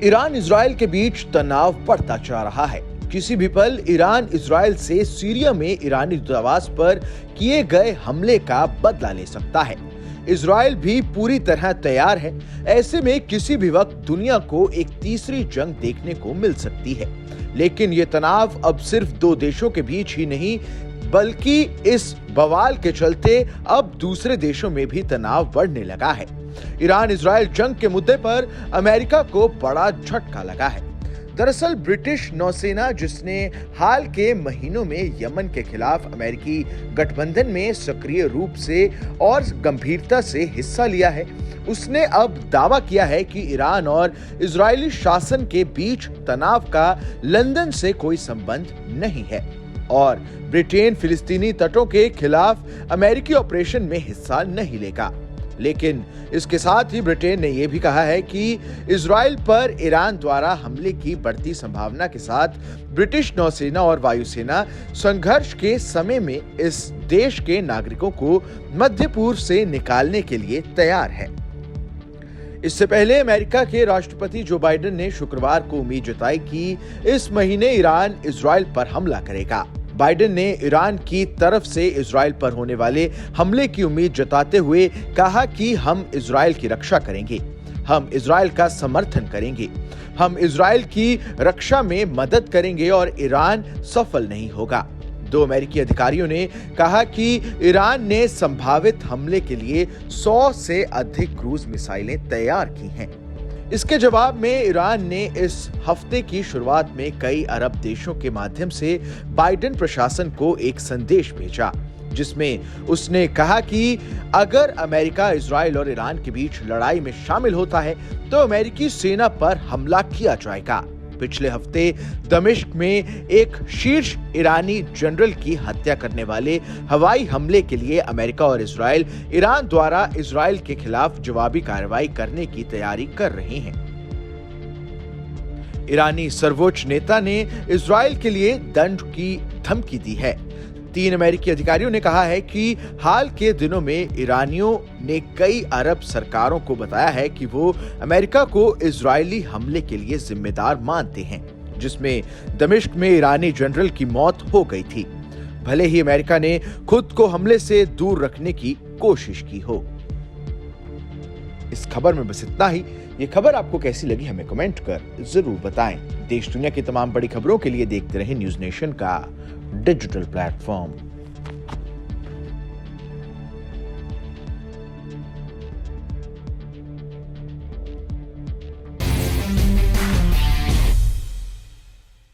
Iran Israel के बीच तनाव बढ़ता जा रहा है। किसी भी पल ईरान इजराइल से सीरिया में ईरानी दूतावास पर किए गए हमले का बदला ले सकता है। इजराइल भी पूरी तरह तैयार है। ऐसे में किसी भी वक्त दुनिया को एक तीसरी जंग देखने को मिल सकती है। लेकिन ये तनाव अब सिर्फ दो देशों के बीच ही नहीं, बल्कि इस बवाल के चलते अब दूसरे देशों में भी तनाव बढ़ने लगा है। ईरान इजराइल जंग के मुद्दे पर अमेरिका को बड़ा झटका लगा है। दरअसल ब्रिटिश नौसेना, जिसने हाल के महीनों में यमन के खिलाफ अमेरिकी गठबंधन में सक्रिय रूप से और गंभीरता से हिस्सा लिया है, उसने अब दावा किया है कि ईरान और इजरायली शासन के बीच तनाव का लंदन से कोई संबंध नहीं है और ब्रिटेन फिलिस्तीनी तटों के खिलाफ अमेरिकी ऑपरेशन में हिस्सा नहीं लेगा। लेकिन इसके साथ ही ब्रिटेन ने यह भी कहा है कि इजराइल पर ईरान द्वारा हमले की बढ़ती संभावना के साथ ब्रिटिश नौसेना और वायुसेना संघर्ष के समय में इस देश के नागरिकों को मध्य पूर्व से निकालने के लिए तैयार है। इससे पहले अमेरिका के राष्ट्रपति जो बाइडेन ने शुक्रवार को उम्मीद जताई कि इस महीने ईरान इजराइल पर हमला करेगा। बाइडेन ने ईरान की तरफ से इजराइल पर होने वाले हमले की उम्मीद जताते हुए कहा कि हम इजराइल की रक्षा करेंगे, हम इजराइल का समर्थन करेंगे, हम इजराइल की रक्षा में मदद करेंगे और ईरान सफल नहीं होगा। दो अमेरिकी अधिकारियों ने कहा कि ईरान ने संभावित हमले के लिए 100 से अधिक क्रूज मिसाइलें तैयार की हैं। इसके जवाब में ईरान ने इस हफ्ते की शुरुआत में कई अरब देशों के माध्यम से बाइडेन प्रशासन को एक संदेश भेजा, जिसमें उसने कहा कि अगर अमेरिका इजराइल और ईरान के बीच लड़ाई में शामिल होता है तो अमेरिकी सेना पर हमला किया जाएगा। पिछले हफ्ते दमिश्क में एक शीर्ष ईरानी जनरल की हत्या करने वाले हवाई हमले के लिए अमेरिका और इजराइल ईरान द्वारा इजराइल के खिलाफ जवाबी कार्रवाई करने की तैयारी कर रहे हैं। ईरानी सर्वोच्च नेता ने इजराइल के लिए दंड की धमकी दी है। 3 अमेरिकी अधिकारियों ने कहा है कि हाल के दिनों में ईरानियों ने कई अरब सरकारों को बताया है कि वो अमेरिका को इजरायली हमले के लिए जिम्मेदार मानते हैं, जिसमें दमिश्क में ईरानी जनरल की मौत हो गई थी, भले ही अमेरिका ने खुद को हमले से दूर रखने की कोशिश की हो। इस खबर में बस इतना ही। ये खबर आपको कैसी लगी हमें कमेंट कर जरूर बताएं। देश दुनिया की तमाम बड़ी खबरों के लिए देखते रहें न्यूज़ नेशन का डिजिटल प्लेटफॉर्म।